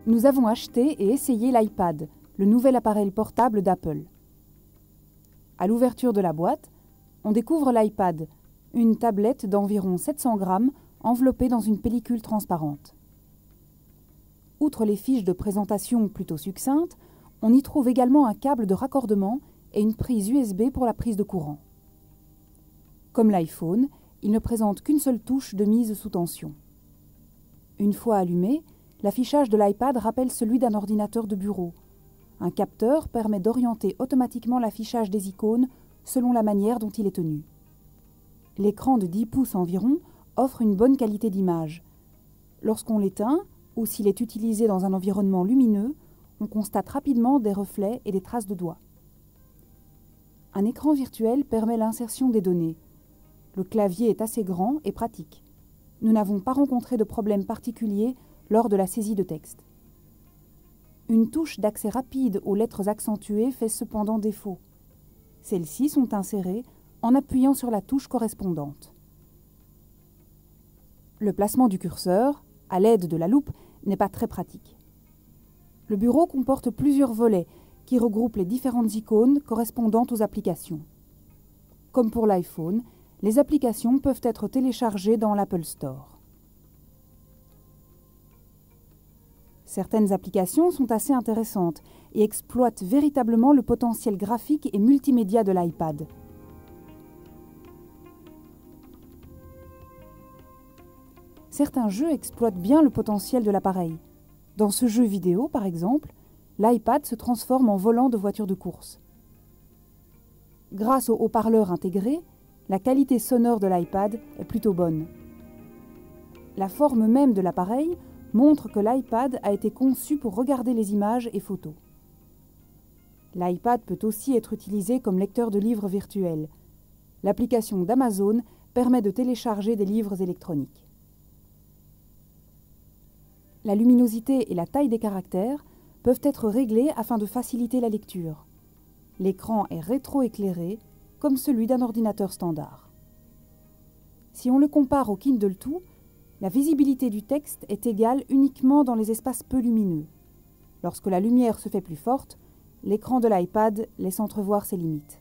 Nous avons acheté et essayé l'iPad, le nouvel appareil portable d'Apple. À l'ouverture de la boîte, on découvre l'iPad, une tablette d'environ 700 grammes enveloppée dans une pellicule transparente. Outre les fiches de présentation plutôt succinctes, on y trouve également un câble de raccordement et une prise USB pour la prise de courant. Comme l'iPhone, il ne présente qu'une seule touche de mise sous tension. Une fois allumé, l'affichage de l'iPad rappelle celui d'un ordinateur de bureau. Un capteur permet d'orienter automatiquement l'affichage des icônes selon la manière dont il est tenu. L'écran de 10 pouces environ offre une bonne qualité d'image. Lorsqu'on l'éteint, ou s'il est utilisé dans un environnement lumineux, on constate rapidement des reflets et des traces de doigts. Un écran virtuel permet l'insertion des données. Le clavier est assez grand et pratique. Nous n'avons pas rencontré de problème particulier lors de la saisie de texte. Une touche d'accès rapide aux lettres accentuées fait cependant défaut. Celles-ci sont insérées en appuyant sur la touche correspondante. Le placement du curseur, à l'aide de la loupe, n'est pas très pratique. Le bureau comporte plusieurs volets qui regroupent les différentes icônes correspondant aux applications. Comme pour l'iPhone, les applications peuvent être téléchargées dans l'Apple Store. Certaines applications sont assez intéressantes et exploitent véritablement le potentiel graphique et multimédia de l'iPad. Certains jeux exploitent bien le potentiel de l'appareil. Dans ce jeu vidéo, par exemple, l'iPad se transforme en volant de voiture de course. Grâce au haut-parleur intégré, la qualité sonore de l'iPad est plutôt bonne. La forme même de l'appareil montre que l'iPad a été conçu pour regarder les images et photos. L'iPad peut aussi être utilisé comme lecteur de livres virtuels. L'application d'Amazon permet de télécharger des livres électroniques. La luminosité et la taille des caractères peuvent être réglées afin de faciliter la lecture. L'écran est rétroéclairé, comme celui d'un ordinateur standard. Si on le compare au Kindle 2, la visibilité du texte est égale uniquement dans les espaces peu lumineux. Lorsque la lumière se fait plus forte, l'écran de l'iPad laisse entrevoir ses limites.